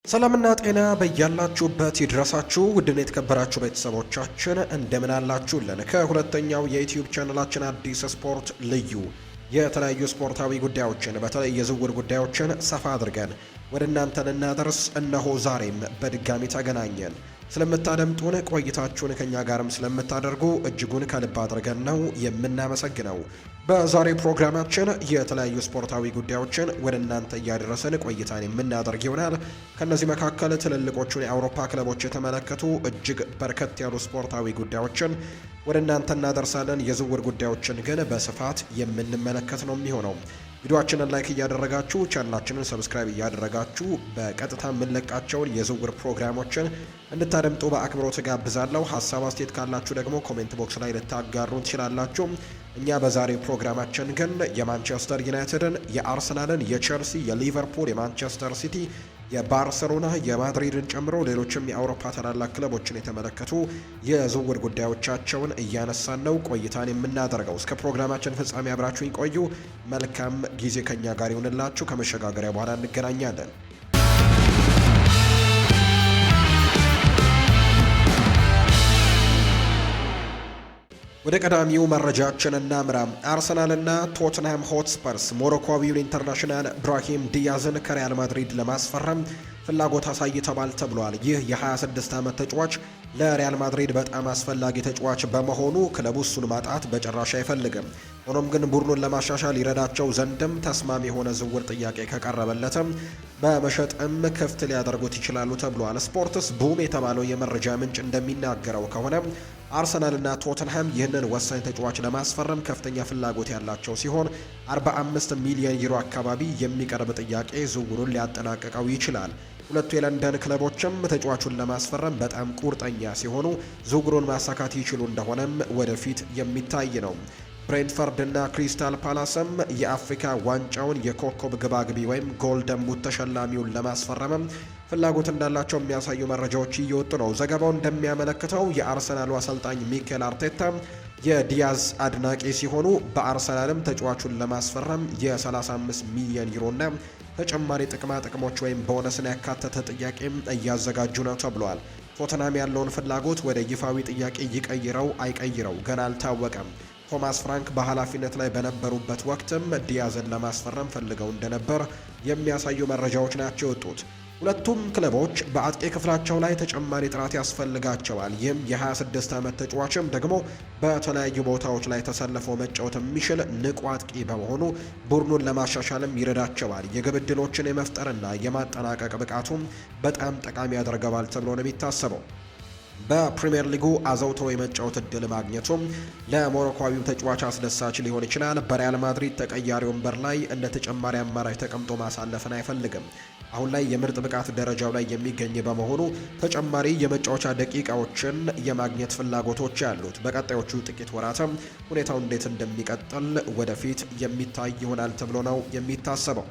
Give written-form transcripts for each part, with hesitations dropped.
ሰላምና ጤና በያላችሁበት ይድረሳችሁ ውድና የተከበራችሁ ቤተሰቦቻችን እንደምን አላችሁልን? ከሁለተኛው የዩቲዩብ ቻናላችን አዲስ ስፖርት ልዩ የተለያዩ ስፖርታዊ ጉዳዮችን በተለይ የዝውውር ጉዳዮችን ሰፋ አድርገን ወደ እናንተ ልናደርስ እነሆ ዛሬም በድጋሚ ተገናኘን። ስለምታደምጡን ቆይታችሁን ከኛ ጋርም ስለምታደርጉ እጅጉን ከልብ አድርገን ነው የምናመሰግነው። በዛሬ ፕሮግራማችን የተለያዩ ስፖርታዊ ጉዳዮችን ወደ እናንተ እያደረስን ቆይታን የምናደርግ ይሆናል። ከነዚህ መካከል ትልልቆቹን የአውሮፓ ክለቦች የተመለከቱ እጅግ በርከት ያሉ ስፖርታዊ ጉዳዮችን ወደ እናንተ እናደርሳለን። የዝውውር ጉዳዮችን ግን በስፋት የምንመለከት ነው የሚሆነው። ቪዲዮአችንን ላይክ እያደረጋችሁ ቻናላችንን ሰብስክራይብ እያደረጋችሁ በቀጥታ የምንለቃቸውን የዝውውር ፕሮግራሞችን እንድታደምጡ በአክብሮት ጋብዛለሁ። ሀሳብ አስተያየት ካላችሁ ደግሞ ኮሜንት ቦክስ ላይ ልታጋሩን ትችላላችሁ። እኛ በዛሬው ፕሮግራማችን ግን የማንቸስተር ዩናይትድን፣ የአርሰናልን፣ የቼልሲ፣ የሊቨርፑል፣ የማንቸስተር ሲቲ፣ የባርሰሎና፣ የማድሪድን ጨምሮ ሌሎችም የአውሮፓ ታላላቅ ክለቦችን የተመለከቱ የዝውውር ጉዳዮቻቸውን እያነሳን ነው ቆይታን የምናደርገው። እስከ ፕሮግራማችን ፍጻሜ አብራችሁኝ ቆዩ። መልካም ጊዜ ከኛ ጋር ይሁንላችሁ። ከመሸጋገሪያ በኋላ እንገናኛለን። ወደ ቀዳሚው መረጃችን እናምራ። አርሰናልና ቶትንሃም ሆትስፐርስ ሞሮኮዊውን ኢንተርናሽናል ብራሂም ዲያዝን ከሪያል ማድሪድ ለማስፈረም ፍላጎት አሳይተዋል ተብሏል። ይህ የ26 ዓመት ተጫዋች ለሪያል ማድሪድ በጣም አስፈላጊ ተጫዋች በመሆኑ ክለቡ እሱን ማጣት በጭራሽ አይፈልግም። ሆኖም ግን ቡድኑን ለማሻሻል ይረዳቸው ዘንድም ተስማሚ የሆነ ዝውውር ጥያቄ ከቀረበለትም በመሸጥም ክፍት ሊያደርጉት ይችላሉ ተብሏል። ስፖርትስ ቡም የተባለው የመረጃ ምንጭ እንደሚናገረው ከሆነ አርሰናልና ቶተንሃም ይህንን ወሳኝ ተጫዋች ለማስፈረም ከፍተኛ ፍላጎት ያላቸው ሲሆን 45 ሚሊዮን ዩሮ አካባቢ የሚቀርብ ጥያቄ ዝውውሩን ሊያጠናቅቀው ይችላል። ሁለቱ የለንደን ክለቦችም ተጫዋቹን ለማስፈረም በጣም ቁርጠኛ ሲሆኑ ዝውውሩን ማሳካት ይችሉ እንደሆነም ወደፊት የሚታይ ነው። ብሬንትፈርድ እና ክሪስታል ፓላስም የአፍሪካ ዋንጫውን የኮከብ ግባግቢ ወይም ጎልደን ቡት ተሸላሚውን ለማስፈረምም ፍላጎት እንዳላቸው የሚያሳዩ መረጃዎች እየወጡ ነው። ዘገባው እንደሚያመለክተው የአርሰናሉ አሰልጣኝ ሚኬል አርቴታ የዲያዝ አድናቂ ሲሆኑ በአርሰናልም ተጫዋቹን ለማስፈረም የ35 ሚሊዮን ዩሮና ተጨማሪ ጥቅማ ጥቅሞች ወይም ቦነስን ያካተተ ጥያቄም እያዘጋጁ ነው ተብሏል። ቶተናም ያለውን ፍላጎት ወደ ይፋዊ ጥያቄ ይቀይረው አይቀይረው ገና አልታወቀም። ቶማስ ፍራንክ በኃላፊነት ላይ በነበሩበት ወቅትም ዲያዝን ለማስፈረም ፈልገው እንደነበር የሚያሳዩ መረጃዎች ናቸው የወጡት። ሁለቱም ክለቦች በአጥቂ ክፍላቸው ላይ ተጨማሪ ጥራት ያስፈልጋቸዋል። ይህም የ26 ዓመት ተጫዋችም ደግሞ በተለያዩ ቦታዎች ላይ ተሰልፎ መጫወት የሚችል ንቁ አጥቂ በመሆኑ ቡድኑን ለማሻሻልም ይረዳቸዋል። የግብ ዕድሎችን የመፍጠርና የማጠናቀቅ ብቃቱም በጣም ጠቃሚ ያደርገዋል ተብሎ ነው የሚታሰበው። በፕሪሚየር ሊጉ አዘውትሮ የመጫወት እድል ማግኘቱም ለሞሮኮዊው ተጫዋች አስደሳች ሊሆን ይችላል። በሪያል ማድሪድ ተቀያሪ ወንበር ላይ እንደ ተጨማሪ አማራጭ ተቀምጦ ማሳለፍን አይፈልግም። አሁን ላይ የምርጥ ብቃት ደረጃው ላይ የሚገኝ በመሆኑ ተጨማሪ የመጫወቻ ደቂቃዎችን የማግኘት ፍላጎቶች ያሉት። በቀጣዮቹ ጥቂት ወራትም ሁኔታው እንዴት እንደሚቀጥል ወደፊት የሚታይ ይሆናል ተብሎ ነው የሚታሰበው።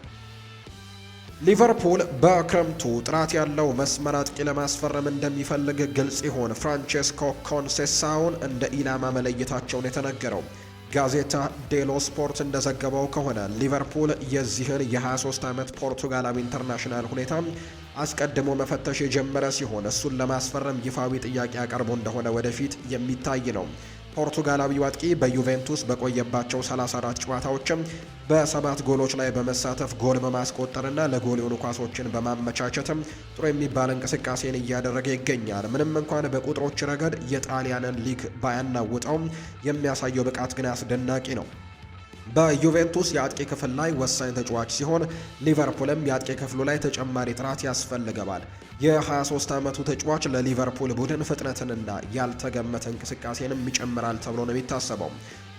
ሊቨርፑል በክረምቱ ጥራት ያለው መስመር አጥቂ ለማስፈረም እንደሚፈልግ ግልጽ ይሆን ፍራንቼስኮ ኮንሴሳውን እንደ ኢላማ መለየታቸውን የተነገረው። ጋዜታ ዴሎ ስፖርት እንደዘገበው ከሆነ ሊቨርፑል የዚህን የ23 ዓመት ፖርቱጋላዊ ኢንተርናሽናል ሁኔታ አስቀድሞ መፈተሽ የጀመረ ሲሆን እሱን ለማስፈረም ይፋዊ ጥያቄ አቀርቦ እንደሆነ ወደፊት የሚታይ ነው። ፖርቱጋላዊው አጥቂ በዩቬንቱስ በቆየባቸው 34 ጨዋታዎችም በ7 ጎሎች ላይ በመሳተፍ ጎል በማስቆጠርና ለጎል የሆኑ ኳሶችን በማመቻቸትም ጥሩ የሚባል እንቅስቃሴን እያደረገ ይገኛል። ምንም እንኳን በቁጥሮች ረገድ የጣሊያንን ሊግ ባያናውጠውም የሚያሳየው ብቃት ግን አስደናቂ ነው። በዩቬንቱስ የአጥቂ ክፍል ላይ ወሳኝ ተጫዋች ሲሆን ሊቨርፑልም የአጥቂ ክፍሉ ላይ ተጨማሪ ጥራት ያስፈልገዋል። የ23 ዓመቱ ተጫዋች ለሊቨርፑል ቡድን ፍጥነትንና ያልተገመተ እንቅስቃሴንም ይጨምራል ተብሎ ነው የሚታሰበው።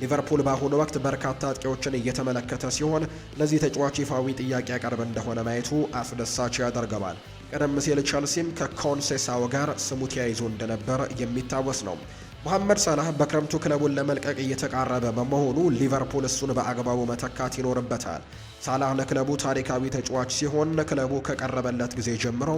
ሊቨርፑል በአሁኑ ወቅት በርካታ አጥቂዎችን እየተመለከተ ሲሆን ለዚህ ተጫዋች ይፋዊ ጥያቄ ያቀርብ እንደሆነ ማየቱ አስደሳች ያደርገዋል። ቀደም ሲል ቸልሲም ከኮንሴሳው ጋር ስሙ ተያይዞ እንደነበር የሚታወስ ነው። መሐመድ ሳላህ በክረምቱ ክለቡን ለመልቀቅ እየተቃረበ በመሆኑ ሊቨርፑል እሱን በአግባቡ መተካት ይኖርበታል። ሳላህ ለክለቡ ታሪካዊ ተጫዋች ሲሆን ክለቡ ከቀረበለት ጊዜ ጀምሮ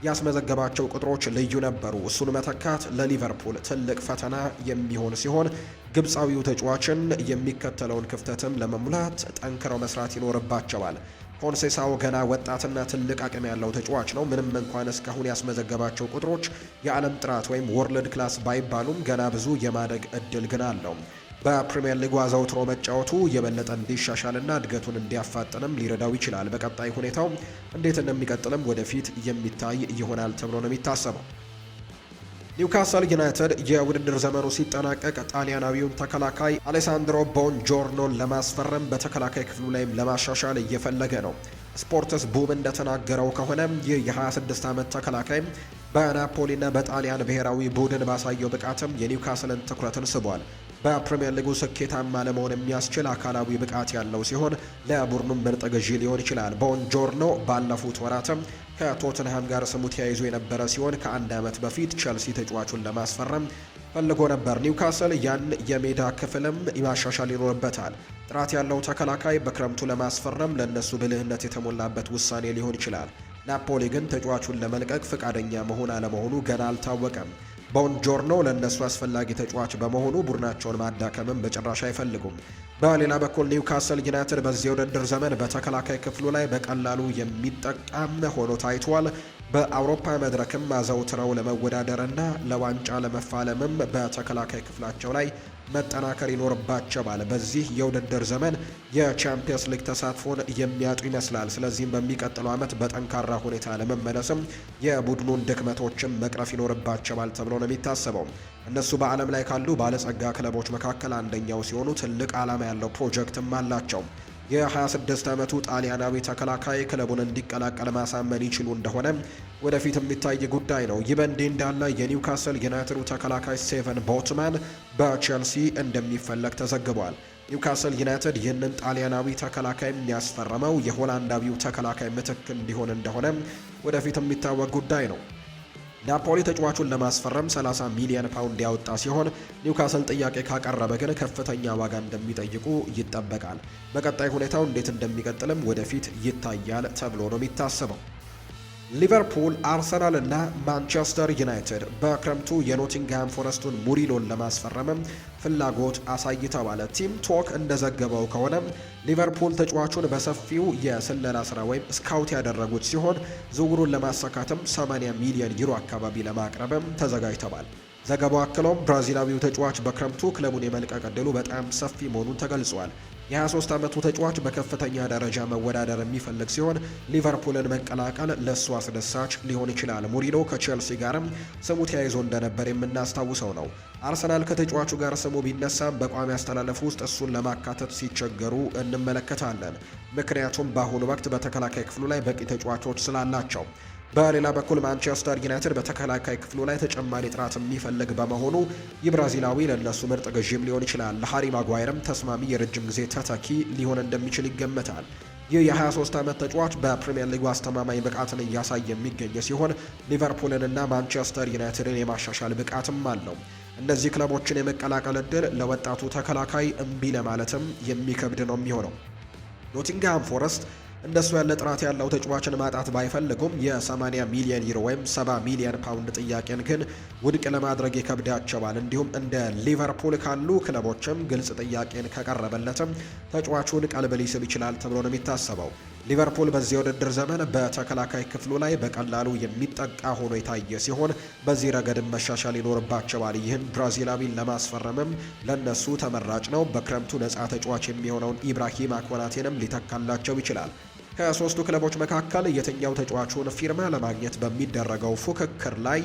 ያስመዘገባቸው ቁጥሮች ልዩ ነበሩ። እሱን መተካት ለሊቨርፑል ትልቅ ፈተና የሚሆን ሲሆን ግብፃዊው ተጫዋችን የሚከተለውን ክፍተትም ለመሙላት ጠንክረው መስራት ይኖርባቸዋል። ኮንሴሳኦ ገና ወጣትና ትልቅ አቅም ያለው ተጫዋች ነው። ምንም እንኳን እስካሁን ያስመዘገባቸው ቁጥሮች የዓለም ጥራት ወይም ወርልድ ክላስ ባይባሉም ገና ብዙ የማደግ እድል ግን አለው። በፕሪሚየር ሊጉ አዘውትሮ መጫወቱ የበለጠ እንዲሻሻልና እድገቱን እንዲያፋጥንም ሊረዳው ይችላል። በቀጣይ ሁኔታው እንዴት እንደሚቀጥልም ወደፊት የሚታይ ይሆናል ተብሎ ነው የሚታሰበው። ኒውካስል ዩናይትድ የውድድር ዘመኑ ሲጠናቀቅ ጣሊያናዊውን ተከላካይ አሌሳንድሮ ቦንጆርኖን ለማስፈረም በተከላካይ ክፍሉ ላይም ለማሻሻል እየፈለገ ነው። ስፖርትስ ቡም እንደተናገረው ከሆነ ይህ የ26 ዓመት ተከላካይ በናፖሊና በጣሊያን ብሔራዊ ቡድን ባሳየው ብቃትም የኒውካስልን ትኩረትን ስቧል። በፕሪሚየር ሊጉ ስኬታማ ለመሆን የሚያስችል አካላዊ ብቃት ያለው ሲሆን ለቡድኑም ምርጥ ግዢ ሊሆን ይችላል። ቦንጆርኖ ባለፉት ወራትም ከቶትንሃም ጋር ስሙ ተያይዞ የነበረ ሲሆን ከአንድ ዓመት በፊት ቸልሲ ተጫዋቹን ለማስፈረም ፈልጎ ነበር። ኒውካስል ያን የሜዳ ክፍልም ማሻሻል ይኖርበታል። ጥራት ያለው ተከላካይ በክረምቱ ለማስፈረም ለእነሱ ብልህነት የተሞላበት ውሳኔ ሊሆን ይችላል። ናፖሊ ግን ተጫዋቹን ለመልቀቅ ፈቃደኛ መሆን አለመሆኑ ገና አልታወቀም። ቦንጆርኖ ለእነሱ አስፈላጊ ተጫዋች በመሆኑ ቡድናቸውን ማዳከምም በጭራሽ አይፈልጉም። በሌላ በኩል ኒውካስል ዩናይትድ በዚህ የውድድር ዘመን በተከላካይ ክፍሉ ላይ በቀላሉ የሚጠቃም ሆኖ ታይቷል። በአውሮፓ መድረክም አዘውትረው ለመወዳደርና ለዋንጫ ለመፋለምም በተከላካይ ክፍላቸው ላይ መጠናከር ይኖርባቸዋል። በዚህ የውድድር ዘመን የቻምፒየንስ ሊግ ተሳትፎን የሚያጡ ይመስላል። ስለዚህም በሚቀጥለው ዓመት በጠንካራ ሁኔታ ለመመለስም የቡድኑን ድክመቶችን መቅረፍ ይኖርባቸዋል ተብሎ ነው የሚታሰበው። እነሱ በዓለም ላይ ካሉ ባለጸጋ ክለቦች መካከል አንደኛው ሲሆኑ ትልቅ ዓላማ ያለው ፕሮጀክትም አላቸው። የ26 ዓመቱ ጣሊያናዊ ተከላካይ ክለቡን እንዲቀላቀል ማሳመን ይችሉ እንደሆነ ወደፊት የሚታይ ጉዳይ ነው። ይህ በእንዲህ እንዳለ የኒውካስል ዩናይትዱ ተከላካይ ስቴቨን ቦትማን በቼልሲ እንደሚፈለግ ተዘግቧል። ኒውካስል ዩናይትድ ይህንን ጣሊያናዊ ተከላካይ የሚያስፈርመው የሆላንዳዊው ተከላካይ ምትክ እንዲሆን እንደሆነ ወደፊት የሚታወቅ ጉዳይ ነው። ናፖሊ ተጫዋቹን ለማስፈረም 30 ሚሊዮን ፓውንድ ያወጣ ሲሆን ኒውካስል ጥያቄ ካቀረበ ግን ከፍተኛ ዋጋ እንደሚጠይቁ ይጠበቃል። በቀጣይ ሁኔታው እንዴት እንደሚቀጥልም ወደፊት ይታያል ተብሎ ነው የሚታሰበው። ሊቨርፑል፣ አርሰናል እና ማንቸስተር ዩናይትድ በክረምቱ የኖቲንግሃም ፎረስቱን ሙሪሎን ለማስፈረምም ፍላጎት አሳይተዋል። ቲም ቶክ እንደዘገበው ከሆነ ሊቨርፑል ተጫዋቹን በሰፊው የስለላ ስራ ወይም ስካውት ያደረጉት ሲሆን ዝውውሩን ለማሳካትም 80 ሚሊዮን ዩሮ አካባቢ ለማቅረብም ተዘጋጅተዋል። ዘገባው አክሎም ብራዚላዊው ተጫዋች በክረምቱ ክለቡን የመልቀቅ ዕድሉ በጣም ሰፊ መሆኑን ተገልጿል። የ23 ዓመቱ ተጫዋች በከፍተኛ ደረጃ መወዳደር የሚፈልግ ሲሆን ሊቨርፑልን መቀላቀል ለእሱ አስደሳች ሊሆን ይችላል። ሙሪኖ ከቼልሲ ጋርም ስሙ ተያይዞ እንደነበር የምናስታውሰው ነው። አርሰናል ከተጫዋቹ ጋር ስሙ ቢነሳም በቋሚ አስተላለፍ ውስጥ እሱን ለማካተት ሲቸገሩ እንመለከታለን። ምክንያቱም በአሁኑ ወቅት በተከላካይ ክፍሉ ላይ በቂ ተጫዋቾች ስላላቸው። በሌላ በኩል ማንቸስተር ዩናይትድ በተከላካይ ክፍሉ ላይ ተጨማሪ ጥራት የሚፈልግ በመሆኑ የብራዚላዊ ለነሱ ምርጥ ግዥም ሊሆን ይችላል። ለሃሪ ማጓየርም ተስማሚ የረጅም ጊዜ ተተኪ ሊሆን እንደሚችል ይገመታል። ይህ የ23 ዓመት ተጫዋች በፕሪሚየር ሊጉ አስተማማኝ ብቃትን እያሳየ የሚገኝ ሲሆን ሊቨርፑልንና ማንቸስተር ዩናይትድን የማሻሻል ብቃትም አለው። እነዚህ ክለቦችን የመቀላቀል ዕድል ለወጣቱ ተከላካይ እምቢ ለማለትም የሚከብድ ነው የሚሆነው። ኖቲንግሃም ፎረስት እንደሱ ያለ ጥራት ያለው ተጫዋችን ማጣት ባይፈልጉም የ80 ሚሊዮን ዩሮ ወይም 70 ሚሊዮን ፓውንድ ጥያቄን ግን ውድቅ ለማድረግ ይከብዳቸዋል። እንዲሁም እንደ ሊቨርፑል ካሉ ክለቦችም ግልጽ ጥያቄን ከቀረበለትም ተጫዋቹን ቀልብ ሊስብ ይችላል ተብሎ ነው የሚታሰበው። ሊቨርፑል በዚህ የውድድር ዘመን በተከላካይ ክፍሉ ላይ በቀላሉ የሚጠቃ ሆኖ የታየ ሲሆን በዚህ ረገድም መሻሻል ይኖርባቸዋል። ይህን ብራዚላዊን ለማስፈረምም ለነሱ ተመራጭ ነው። በክረምቱ ነፃ ተጫዋች የሚሆነውን ኢብራሂማ ኮናቴንም ሊተካላቸው ይችላል። ከሶስቱ ክለቦች መካከል የትኛው ተጫዋቹን ፊርማ ለማግኘት በሚደረገው ፉክክር ላይ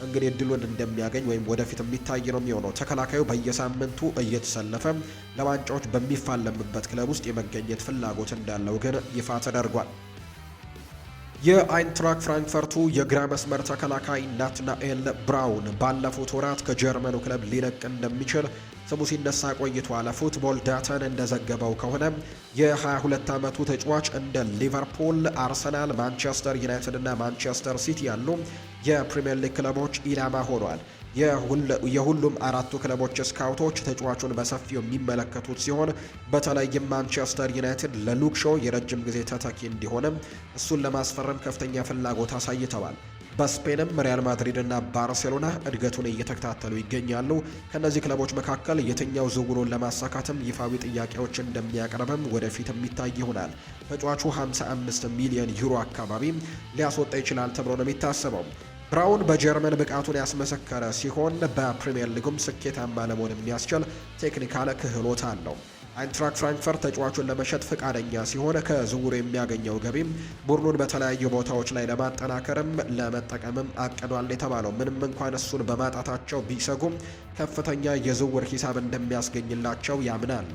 እንግዲህ እድሉን እንደሚያገኝ ወይም ወደፊት የሚታይ ነው የሚሆነው። ተከላካዩ በየሳምንቱ እየተሰለፈ ለዋንጫዎች በሚፋለምበት ክለብ ውስጥ የመገኘት ፍላጎት እንዳለው ግን ይፋ ተደርጓል። የአይንትራክ ፍራንክፈርቱ የግራ መስመር ተከላካይ ናትናኤል ብራውን ባለፉት ወራት ከጀርመኑ ክለብ ሊለቅ እንደሚችል ስሙ ሲነሳ ቆይቷል። ፉትቦል ዳታን እንደዘገበው ከሆነ የ22 ዓመቱ ተጫዋች እንደ ሊቨርፑል፣ አርሰናል፣ ማንቸስተር ዩናይትድ እና ማንቸስተር ሲቲ ያሉ የፕሪሚየር ሊግ ክለቦች ኢላማ ሆኗል። የሁሉም አራቱ ክለቦች ስካውቶች ተጫዋቹን በሰፊው የሚመለከቱት ሲሆን በተለይም ማንቸስተር ዩናይትድ ለሉክ ሾው የረጅም ጊዜ ተተኪ እንዲሆንም እሱን ለማስፈረም ከፍተኛ ፍላጎት አሳይተዋል። በስፔንም ሪያል ማድሪድ እና ባርሴሎና እድገቱን እየተከታተሉ ይገኛሉ። ከእነዚህ ክለቦች መካከል የትኛው ዝውውሩን ለማሳካትም ይፋዊ ጥያቄዎች እንደሚያቀርብም ወደፊት የሚታይ ይሆናል። ተጫዋቹ 55 ሚሊዮን ዩሮ አካባቢ ሊያስወጣ ይችላል ተብሎ ነው የሚታሰበው። ብራውን በጀርመን ብቃቱን ያስመሰከረ ሲሆን በፕሪሚየር ሊጉም ስኬታማ ለመሆን የሚያስችል ቴክኒካል ክህሎት አለው። አይንትራክ ፍራንክፈርት ተጫዋቹን ለመሸጥ ፈቃደኛ ሲሆን ከዝውውሩ የሚያገኘው ገቢም ቡድኑን በተለያዩ ቦታዎች ላይ ለማጠናከርም ለመጠቀምም አቅዷል የተባለው ምንም እንኳን እሱን በማጣታቸው ቢሰጉም ከፍተኛ የዝውውር ሂሳብ እንደሚያስገኝላቸው ያምናሉ።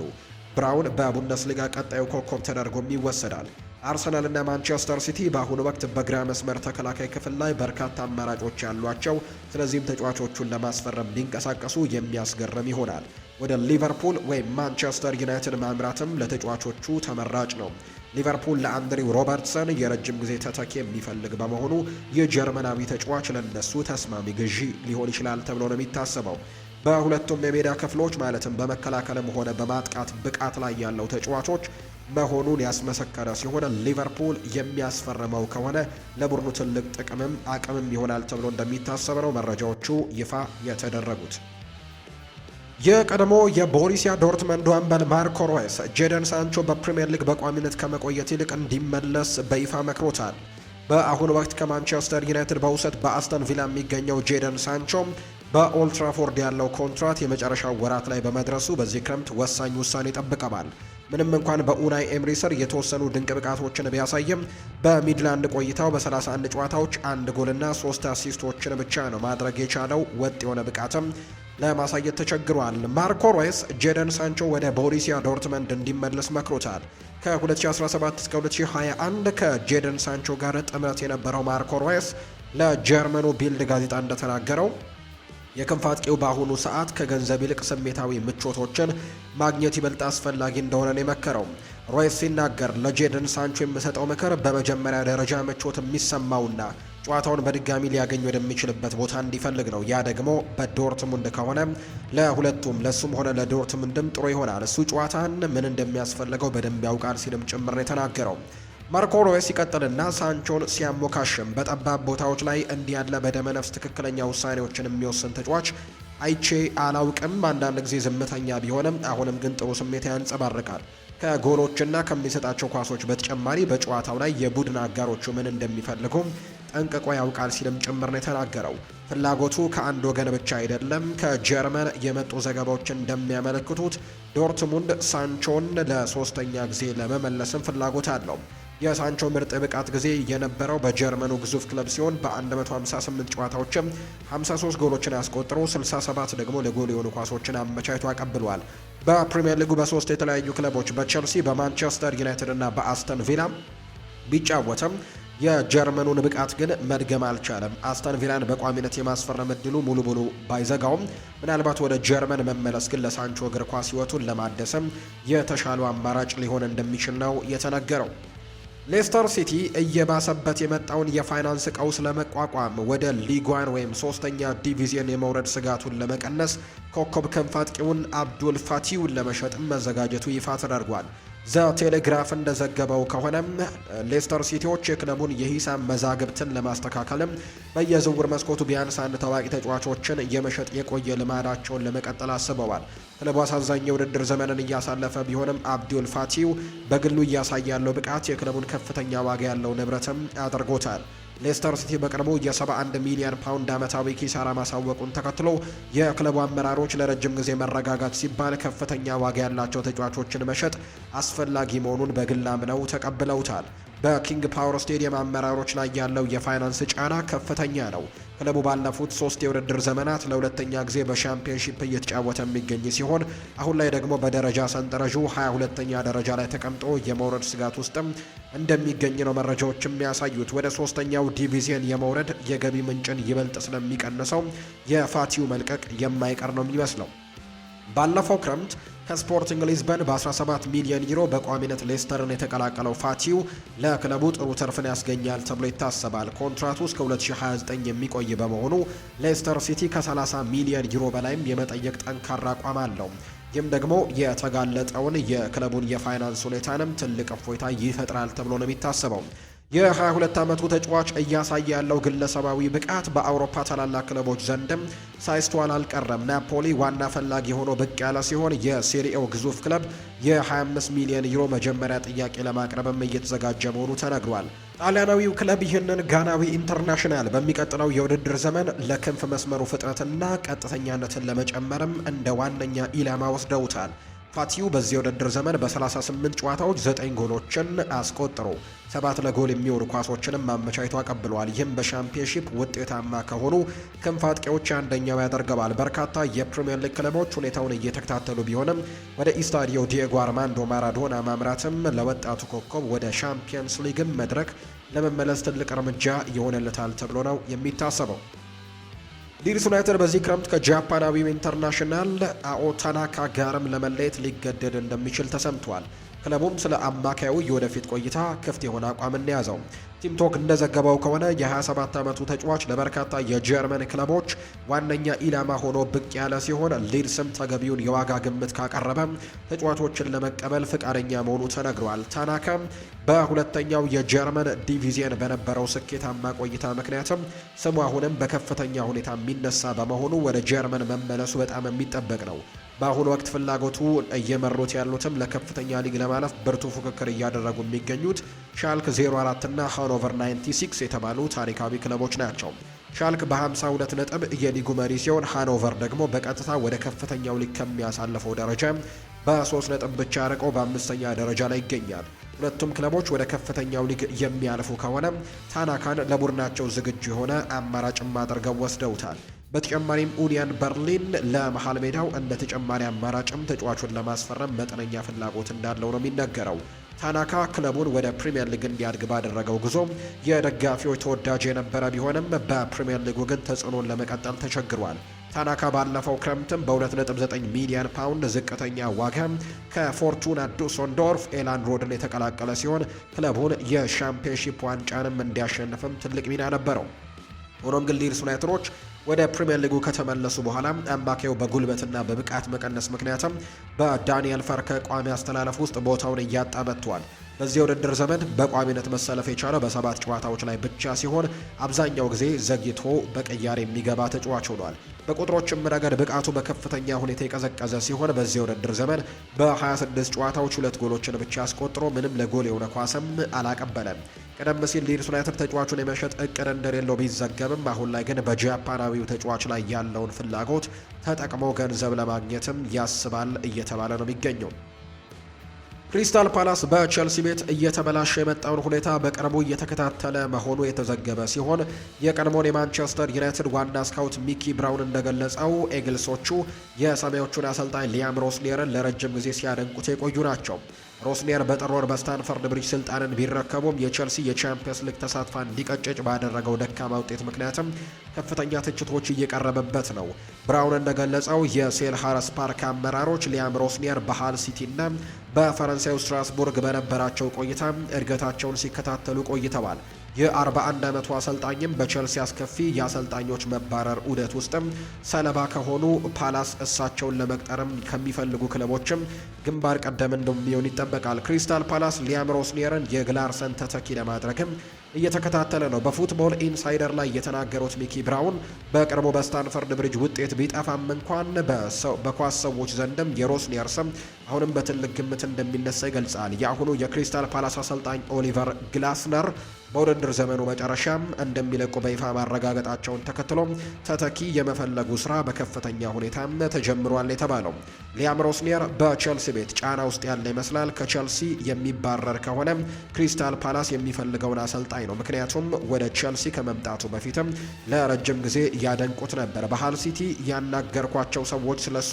ብራውን በቡንደስሊጋ ቀጣዩ ኮከብ ተደርጎም ይወሰዳል። አርሰናል እና ማንቸስተር ሲቲ በአሁኑ ወቅት በግራ መስመር ተከላካይ ክፍል ላይ በርካታ አማራጮች ያሏቸው፣ ስለዚህም ተጫዋቾቹን ለማስፈረም ሊንቀሳቀሱ የሚያስገርም ይሆናል። ወደ ሊቨርፑል ወይም ማንቸስተር ዩናይትድ ማምራትም ለተጫዋቾቹ ተመራጭ ነው። ሊቨርፑል ለአንድሪው ሮበርትሰን የረጅም ጊዜ ተተኪ የሚፈልግ በመሆኑ የጀርመናዊ ተጫዋች ለነሱ ተስማሚ ግዢ ሊሆን ይችላል ተብሎ ነው የሚታሰበው። በሁለቱም የሜዳ ክፍሎች ማለትም በመከላከልም ሆነ በማጥቃት ብቃት ላይ ያለው ተጫዋቾች መሆኑን ያስመሰከረ ሲሆን ሊቨርፑል የሚያስፈርመው ከሆነ ለቡድኑ ትልቅ ጥቅምም አቅምም ይሆናል ተብሎ እንደሚታሰብ ነው መረጃዎቹ ይፋ የተደረጉት። የቀድሞ የቦሩሲያ ዶርትመንድ አምበል ማርኮ ሮይስ ጄደን ሳንቾ በፕሪምየር ሊግ በቋሚነት ከመቆየት ይልቅ እንዲመለስ በይፋ መክሮታል። በአሁኑ ወቅት ከማንቸስተር ዩናይትድ በውሰት በአስተን ቪላ የሚገኘው ጄደን ሳንቾ በኦልትራፎርድ ያለው ኮንትራት የመጨረሻው ወራት ላይ በመድረሱ በዚህ ክረምት ወሳኝ ውሳኔ ይጠብቀዋል። ምንም እንኳን በኡናይ ኤምሪ ስር የተወሰኑ ድንቅ ብቃቶችን ቢያሳይም በሚድላንድ ቆይታው በ31 ጨዋታዎች 1 ጎልና 3 አሲስቶችን ብቻ ነው ማድረግ የቻለው። ወጥ የሆነ ብቃትም ለማሳየት ተቸግሯል። ማርኮ ሮይስ ጄደን ሳንቾ ወደ ቦሩሲያ ዶርትመንድ እንዲመለስ መክሮታል። ከ2017 እስከ 2021 ከጄደን ሳንቾ ጋር ጥምረት የነበረው ማርኮ ሮይስ ለጀርመኑ ቢልድ ጋዜጣ እንደተናገረው የክንፍ አጥቂው በአሁኑ ሰዓት ከገንዘብ ይልቅ ስሜታዊ ምቾቶችን ማግኘት ይበልጥ አስፈላጊ እንደሆነ ነው የመከረው። ሮይስ ሲናገር ለጄደን ሳንቾ የምሰጠው ምክር በመጀመሪያ ደረጃ ምቾት የሚሰማውና ጨዋታውን በድጋሚ ሊያገኝ ወደሚችልበት ቦታ እንዲፈልግ ነው። ያ ደግሞ በዶርትሙንድ ከሆነ ለሁለቱም ለሱም ሆነ ለዶርትሙንድም ጥሩ ይሆናል። እሱ ጨዋታን ምን እንደሚያስፈልገው በደንብ ያውቃል ሲልም ጭምር የተናገረው። ማርኮ ሮይስ ሲቀጥልና ሳንቾን ሲያሞካሽም በጠባብ ቦታዎች ላይ እንዲህ ያለ በደመነፍስ ትክክለኛ ውሳኔዎችን የሚወስን ተጫዋች አይቼ አላውቅም። አንዳንድ ጊዜ ዝምተኛ ቢሆንም አሁንም ግን ጥሩ ስሜት ያንጸባርቃል። ከጎሎችና ከሚሰጣቸው ኳሶች በተጨማሪ በጨዋታው ላይ የቡድን አጋሮቹ ምን እንደሚፈልጉ ጠንቅቆ ያውቃል ሲልም ጭምር ነው የተናገረው። ፍላጎቱ ከአንድ ወገን ብቻ አይደለም። ከጀርመን የመጡ ዘገባዎች እንደሚያመለክቱት ዶርትሙንድ ሳንቾን ለሶስተኛ ጊዜ ለመመለስም ፍላጎት አለው። የሳንቾ ምርጥ ብቃት ጊዜ የነበረው በጀርመኑ ግዙፍ ክለብ ሲሆን በ158 ጨዋታዎችም 53 ጎሎችን ያስቆጥሮ 67 ደግሞ ለጎል የሆኑ ኳሶችን አመቻችቶ አቀብሏል። በፕሪሚየር ሊጉ በሶስት የተለያዩ ክለቦች በቼልሲ፣ በማንቸስተር ዩናይትድ እና በአስተን ቪላ ቢጫወትም የጀርመኑን ብቃት ግን መድገም አልቻለም። አስተን ቪላን በቋሚነት የማስፈረም እድሉ ሙሉ ሙሉ ባይዘጋውም ምናልባት ወደ ጀርመን መመለስ ግን ለሳንቾ እግር ኳስ ሕይወቱን ለማደስም የተሻሉ አማራጭ ሊሆን እንደሚችል ነው የተነገረው። ሌስተር ሲቲ እየባሰበት የመጣውን የፋይናንስ ቀውስ ለመቋቋም ወደ ሊጓን ወይም ሶስተኛ ዲቪዚየን የመውረድ ስጋቱን ለመቀነስ ኮከብ ክንፍ አጥቂውን አብዱል ፋቲውን ለመሸጥም መዘጋጀቱ ይፋ ተደርጓል። ዘ ቴሌግራፍ እንደዘገበው ከሆነም ሌስተር ሲቲዎች የክለቡን የሂሳብ መዛግብትን ለማስተካከልም በየዝውውር መስኮቱ ቢያንስ አንድ ታዋቂ ተጫዋቾችን የመሸጥ የቆየ ልማዳቸውን ለመቀጠል አስበዋል። ክለቡ አሳዛኝ የውድድር ዘመንን እያሳለፈ ቢሆንም አብዱል ፋቲው በግሉ እያሳየ ያለው ብቃት የክለቡን ከፍተኛ ዋጋ ያለው ንብረትም አድርጎታል። ሌስተር ሲቲ በቅርቡ የ71 ሚሊዮን ፓውንድ ዓመታዊ ኪሳራ ማሳወቁን ተከትሎ የክለቡ አመራሮች ለረጅም ጊዜ መረጋጋት ሲባል ከፍተኛ ዋጋ ያላቸው ተጫዋቾችን መሸጥ አስፈላጊ መሆኑን በግል አምነው ተቀብለውታል። በኪንግ ፓወር ስቴዲየም አመራሮች ላይ ያለው የፋይናንስ ጫና ከፍተኛ ነው። ክለቡ ባለፉት 3 የውድድር ዘመናት ለሁለተኛ ጊዜ በሻምፒዮንሺፕ እየተጫወተ የሚገኝ ሲሆን አሁን ላይ ደግሞ በደረጃ ሰንጠረዡ 22ኛ ደረጃ ላይ ተቀምጦ የመውረድ ስጋት ውስጥም እንደሚገኝ ነው መረጃዎች የሚያሳዩት። ወደ 3ኛው ዲቪዚየን የመውረድ የገቢ ምንጭን ይበልጥ ስለሚቀንሰው የፋቲው መልቀቅ የማይቀር ነው የሚመስለው። ባለፈው ክረምት ከስፖርቲንግ ሊዝበን በ17 ሚሊዮን ዩሮ በቋሚነት ሌስተርን የተቀላቀለው ፋቲው ለክለቡ ጥሩ ትርፍን ያስገኛል ተብሎ ይታሰባል። ኮንትራቱ እስከ 2029 የሚቆይ በመሆኑ ሌስተር ሲቲ ከ30 ሚሊዮን ዩሮ በላይም የመጠየቅ ጠንካራ አቋም አለው። ይህም ደግሞ የተጋለጠውን የክለቡን የፋይናንስ ሁኔታንም ትልቅ እፎይታ ይፈጥራል ተብሎ ነው የሚታሰበው። የ22 ዓመቱ ተጫዋች እያሳየ ያለው ግለሰባዊ ብቃት በአውሮፓ ታላላቅ ክለቦች ዘንድም ሳይስተዋል አልቀረም። ናፖሊ ዋና ፈላጊ ሆኖ ብቅ ያለ ሲሆን የሴሪኤው ግዙፍ ክለብ የ25 ሚሊዮን ዩሮ መጀመሪያ ጥያቄ ለማቅረብም እየተዘጋጀ መሆኑ ተነግሯል። ጣሊያናዊው ክለብ ይህንን ጋናዊ ኢንተርናሽናል በሚቀጥለው የውድድር ዘመን ለክንፍ መስመሩ ፍጥነትና ቀጥተኛነትን ለመጨመርም እንደ ዋነኛ ኢላማ ወስደውታል። ፋቲው በዚህ የውድድር ዘመን በ38 ጨዋታዎች 9 ጎሎችን አስቆጥሮ 7 ለጎል የሚሆኑ ኳሶችንም አመቻችቶ አቀብሏል። ይህም በሻምፒዮንሺፕ ውጤታማ ከሆኑ ክንፍ አጥቂዎች አንደኛው ያደርገዋል። በርካታ የፕሪሚየር ሊግ ክለቦች ሁኔታውን እየተከታተሉ ቢሆንም ወደ ኢስታዲዮ ዲየጎ አርማንዶ ማራዶና ማምራትም ለወጣቱ ኮከብ ወደ ሻምፒየንስ ሊግም መድረክ ለመመለስ ትልቅ እርምጃ ይሆንለታል ተብሎ ነው የሚታሰበው። ሊድስ ዩናይትድ በዚህ ክረምት ከጃፓናዊው ኢንተርናሽናል አኦ ታናካ ጋርም ለመለየት ሊገደድ እንደሚችል ተሰምቷል። ክለቡም ስለ አማካዩ የወደፊት ቆይታ ክፍት የሆነ አቋምን ያዘው። ቲምቶክ እንደዘገበው ከሆነ የ27 ዓመቱ ተጫዋች ለበርካታ የጀርመን ክለቦች ዋነኛ ኢላማ ሆኖ ብቅ ያለ ሲሆን ሊድስም ተገቢውን የዋጋ ግምት ካቀረበ ተጫዋቾችን ለመቀበል ፍቃደኛ መሆኑ ተነግሯል። ታናካ በሁለተኛው የጀርመን ዲቪዚየን በነበረው ስኬታማ ቆይታ ምክንያትም ስሙ አሁንም በከፍተኛ ሁኔታ የሚነሳ በመሆኑ ወደ ጀርመን መመለሱ በጣም የሚጠበቅ ነው። በአሁኑ ወቅት ፍላጎቱ እየመሩት ያሉትም ለከፍተኛ ሊግ ለማለፍ ብርቱ ፉክክር እያደረጉ የሚገኙት ሻልክ 04 እና ሃኖቨር 96 የተባሉ ታሪካዊ ክለቦች ናቸው። ሻልክ በ52 ነጥብ የሊጉ መሪ ሲሆን ሃኖቨር ደግሞ በቀጥታ ወደ ከፍተኛው ሊግ ከሚያሳልፈው ደረጃ በ3 ነጥብ ብቻ ርቀው በአምስተኛ ደረጃ ላይ ይገኛል። ሁለቱም ክለቦች ወደ ከፍተኛው ሊግ የሚያልፉ ከሆነ ታናካን ለቡድናቸው ዝግጁ የሆነ አማራጭም አድርገው ወስደውታል። በተጨማሪም ኡኒያን በርሊን ለመሃል ሜዳው እንደ ተጨማሪ አማራጭም ተጫዋቹን ለማስፈረም መጠነኛ ፍላጎት እንዳለው ነው የሚነገረው። ታናካ ክለቡን ወደ ፕሪሚየር ሊግ እንዲያድግ ባደረገው ጉዞ የደጋፊዎች ተወዳጅ የነበረ ቢሆንም በፕሪሚየር ሊጉ ግን ተጽዕኖን ለመቀጠል ተቸግሯል። ታናካ ባለፈው ክረምትም በ2.9 ሚሊዮን ፓውንድ ዝቅተኛ ዋጋ ከፎርቱና ዱሰንዶርፍ ኤላንድ ሮድን የተቀላቀለ ሲሆን ክለቡን የሻምፒዮንሺፕ ዋንጫንም እንዲያሸንፍም ትልቅ ሚና ነበረው። ሆኖም ግን ሊድስ ዩናይትዶች ወደ ፕሪሚየር ሊጉ ከተመለሱ በኋላ አምባካዩ በጉልበትና በብቃት መቀነስ ምክንያትም በዳንኤል ፈርከ ቋሚ አስተላለፍ ውስጥ ቦታውን እያጣ መጥቷል። በዚህ የውድድር ዘመን በቋሚነት መሰለፍ የቻለው በ7 ጨዋታዎች ላይ ብቻ ሲሆን አብዛኛው ጊዜ ዘግይቶ በቅያሬ የሚገባ ተጫዋች ሆኗል። በቁጥሮችም ረገድ ብቃቱ በከፍተኛ ሁኔታ የቀዘቀዘ ሲሆን በዚህ የውድድር ዘመን በ26 ጨዋታዎች 2 ጎሎችን ብቻ አስቆጥሮ ምንም ለጎል የሆነ ኳስም አላቀበለም። ቀደም ሲል ሊድስ ዩናይትድ ተጫዋቹን የመሸጥ እቅድ እንደሌለው ቢዘገብም አሁን ላይ ግን በጃፓናዊው ተጫዋች ላይ ያለውን ፍላጎት ተጠቅሞ ገንዘብ ለማግኘትም ያስባል እየተባለ ነው የሚገኘው። ክሪስታል ፓላስ በቼልሲ ቤት እየተበላሸ የመጣውን ሁኔታ በቅርቡ እየተከታተለ መሆኑ የተዘገበ ሲሆን የቀድሞውን የማንቸስተር ዩናይትድ ዋና ስካውት ሚኪ ብራውን እንደገለጸው ኤግልሶቹ የሰማዮቹን አሰልጣኝ ሊያም ሮስኒየርን ለረጅም ጊዜ ሲያደንቁት የቆዩ ናቸው። ሮስኒየር በጥር ወር በስታንፈርድ ብሪጅ ስልጣንን ቢረከቡም የቼልሲ የቻምፒየንስ ሊግ ተሳትፎ እንዲቀጭጭ ባደረገው ደካማ ውጤት ምክንያትም ከፍተኛ ትችቶች እየቀረበበት ነው። ብራውን እንደገለጸው የሴልሃርስ ፓርክ አመራሮች ሊያም ሮስኒየር በሃል ሲቲና በፈረንሳዩ ስትራስቡርግ በነበራቸው ቆይታ እድገታቸውን ሲከታተሉ ቆይተዋል። የ41 ዓመቱ አሰልጣኝም በቼልሲ አስከፊ የአሰልጣኞች መባረር ዑደት ውስጥም ሰለባ ከሆኑ ፓላስ እሳቸውን ለመቅጠርም ከሚፈልጉ ክለቦችም ግንባር ቀደም እንደሚሆን ይጠበቃል። ክሪስታል ፓላስ ሊያም ሮስኒየርን የግላርሰን ተተኪ ለማድረግም እየተከታተለ ነው። በፉትቦል ኢንሳይደር ላይ የተናገሩት ሚኪ ብራውን በቅርቡ በስታንፈርድ ብሪጅ ውጤት ቢጠፋም እንኳን በኳስ ሰዎች ዘንድም የሮስኒየር ስም አሁንም በትልቅ ግምት እንደሚነሳ ይገልጻል። የአሁኑ የክሪስታል ፓላስ አሰልጣኝ ኦሊቨር ግላስነር በውድድር ዘመኑ መጨረሻም እንደሚለቁ በይፋ ማረጋገጣቸውን ተከትሎ ተተኪ የመፈለጉ ስራ በከፍተኛ ሁኔታ ተጀምሯል የተባለው ሊያም ሮስኒየር በቼልሲ ቤት ጫና ውስጥ ያለ ይመስላል። ከቼልሲ የሚባረር ከሆነ ክሪስታል ፓላስ የሚፈልገውን አሰልጣኝ ነው። ምክንያቱም ወደ ቼልሲ ከመምጣቱ በፊትም ለረጅም ጊዜ ያደንቁት ነበር። በሃል ሲቲ ያናገርኳቸው ሰዎች ስለሱ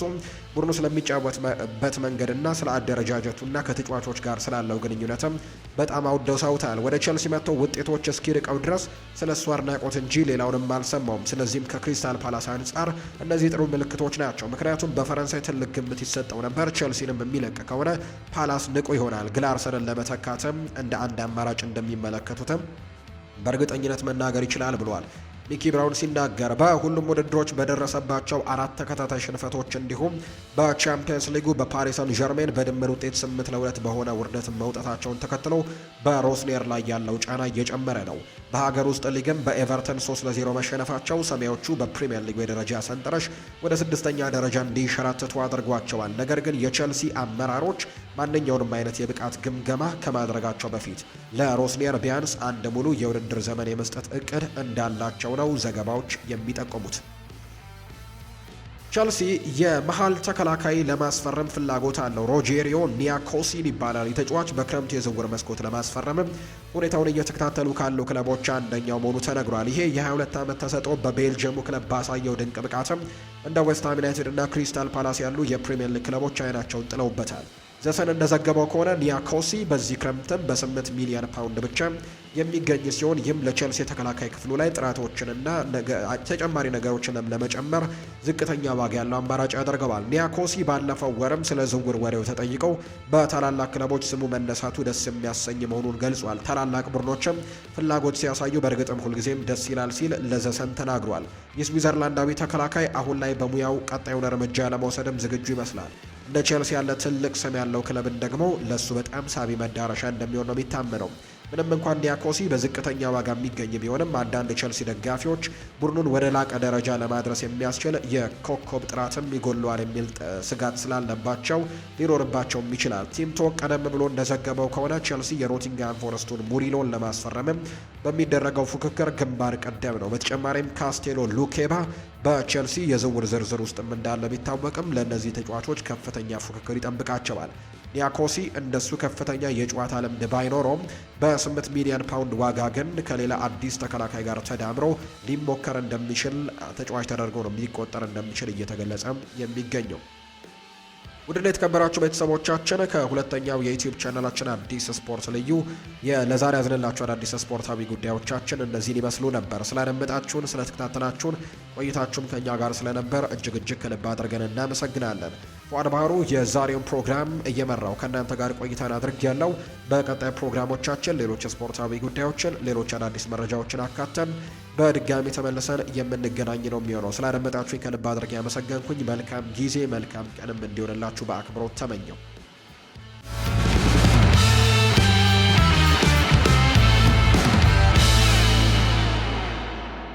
ቡድኑ ስለሚጫወትበት መንገድና ስለ አደረጃጀቱና ከተጫዋቾች ጋር ስላለው ግንኙነትም በጣም አውደውታል። ወደ ቼልሲ መጥተው ውጤቶች እስኪርቀው ድረስ ስለ እሱ አድናቆት እንጂ ሌላውንም አልሰማውም። ስለዚህም ከክሪስታል ፓላስ አንጻር እነዚህ ጥሩ ምልክቶች ናቸው። ምክንያቱም በፈረንሳይ ትልቅ ግምት ይሰጠው ነበር። ቼልሲንም የሚለቅ ከሆነ ፓላስ ንቁ ይሆናል። ግላርሰንን ለመተካትም እንደ አንድ አማራጭ እንደሚመለከቱትም በእርግጠኝነት መናገር ይችላል ብሏል። ሚኪ ብራውን ሲናገር በሁሉም ውድድሮች በደረሰባቸው 4 ተከታታይ ሽንፈቶች እንዲሁም በቻምፒየንስ ሊጉ በፓሪስ ሰን ዠርሜን በድምር ውጤት 8-2 በሆነ ውርደት መውጣታቸውን ተከትሎ በሮስኔር ላይ ያለው ጫና እየጨመረ ነው። በሀገር ውስጥ ሊግም በኤቨርተን 3-0 መሸነፋቸው ሰማያዊዎቹ በፕሪሚየር ሊጉ የደረጃ ሰንጠረዥ ወደ 6ኛ ደረጃ እንዲንሸራተቱ አድርጓቸዋል። ነገር ግን የቼልሲ አመራሮች ማንኛውንም አይነት የብቃት ግምገማ ከማድረጋቸው በፊት ለሮስኔር ቢያንስ አንድ ሙሉ የውድድር ዘመን የመስጠት እቅድ እንዳላቸው ነው ዘገባዎች የሚጠቁሙት። ቸልሲ የመሃል ተከላካይ ለማስፈረም ፍላጎት አለው። ሮጄሪዮ ኒያኮሲን ይባላል። ተጫዋች በክረምቱ የዝውውር መስኮት ለማስፈረምም ሁኔታውን እየተከታተሉ ካሉ ክለቦች አንደኛው መሆኑ ተነግሯል። ይሄ የ22 ዓመት ተሰጥኦ በቤልጅየሙ ክለብ ባሳየው ድንቅ ብቃትም እንደ ዌስትሃም ዩናይትድ እና ክሪስታል ፓላስ ያሉ የፕሪሚየር ሊግ ክለቦች አይናቸውን ጥለውበታል። ዘሰን እንደዘገበው ከሆነ ኒያኮሲ በዚህ ክረምትም በ8 ሚሊዮን ፓውንድ ብቻ የሚገኝ ሲሆን ይህም ለቼልሲ ተከላካይ ክፍሉ ላይ ጥራቶችንና ተጨማሪ ነገሮችንም ለመጨመር ዝቅተኛ ዋጋ ያለው አማራጭ ያደርገዋል። ኒያኮሲ ባለፈው ወርም ስለ ዝውውር ወሬው ተጠይቀው በታላላቅ ክለቦች ስሙ መነሳቱ ደስ የሚያሰኝ መሆኑን ገልጿል። ታላላቅ ቡድኖችም ፍላጎት ሲያሳዩ በእርግጥም ሁልጊዜም ደስ ይላል ሲል ለዘሰን ተናግሯል። የስዊዘርላንዳዊ ተከላካይ አሁን ላይ በሙያው ቀጣዩን እርምጃ ለመውሰድም ዝግጁ ይመስላል። እንደ ቼልሲ ያለ ትልቅ ስም ያለው ክለብን ደግሞ ለሱ በጣም ሳቢ መዳረሻ እንደሚሆን ነው የሚታመነው። ምንም እንኳን ኒያኮሲ በዝቅተኛ ዋጋ የሚገኝ ቢሆንም አንዳንድ ቼልሲ ደጋፊዎች ቡድኑን ወደ ላቀ ደረጃ ለማድረስ የሚያስችል የኮከብ ጥራትም ይጎለዋል የሚል ስጋት ስላለባቸው ሊኖርባቸውም ይችላል። ቲም ቶክ ቀደም ብሎ እንደዘገበው ከሆነ ቼልሲ የኖቲንግሃም ፎረስቱን ሙሪሎን ለማስፈረምም በሚደረገው ፉክክር ግንባር ቀደም ነው። በተጨማሪም ካስቴሎ ሉኬባ በቼልሲ የዝውውር ዝርዝር ውስጥም እንዳለ ቢታወቅም ለእነዚህ ተጫዋቾች ከፍተኛ ፉክክር ይጠብቃቸዋል። ኒያኮሲ እንደሱ ከፍተኛ የጨዋታ ልምድ ባይኖረውም በ8 ሚሊዮን ፓውንድ ዋጋ ግን ከሌላ አዲስ ተከላካይ ጋር ተዳምሮ ሊሞከር እንደሚችል ተጫዋች ተደርጎ ነው ሊቆጠር እንደሚችል እየተገለጸ የሚገኘው። ውድና የተከበራችሁ ቤተሰቦቻችን ከሁለተኛው የዩቲዩብ ቻናላችን አዲስ ስፖርት ልዩ ለዛሬ ያዝንላችሁ አዳዲስ ስፖርታዊ ጉዳዮቻችን እነዚህን ይመስሉ ነበር። ስላደመጣችሁን፣ ስለተከታተላችሁን ቆይታችሁም ከኛ ጋር ስለነበር እጅግ ከልብ አድርገን እናመሰግናለን። ፉአድ ባህሩ የዛሬውን ፕሮግራም እየመራው ከእናንተ ጋር ቆይታን አድርጌያለሁ። በቀጣይ ፕሮግራሞቻችን ሌሎች ስፖርታዊ ጉዳዮችን፣ ሌሎች አዳዲስ መረጃዎችን አካተን በድጋሚ ተመልሰን የምንገናኝ ነው የሚሆነው። ስላደመጣችሁኝ ከልብ አድርጌ ያመሰገንኩኝ። መልካም ጊዜ መልካም ቀንም እንዲሆንላችሁ በአክብሮት ተመኘው።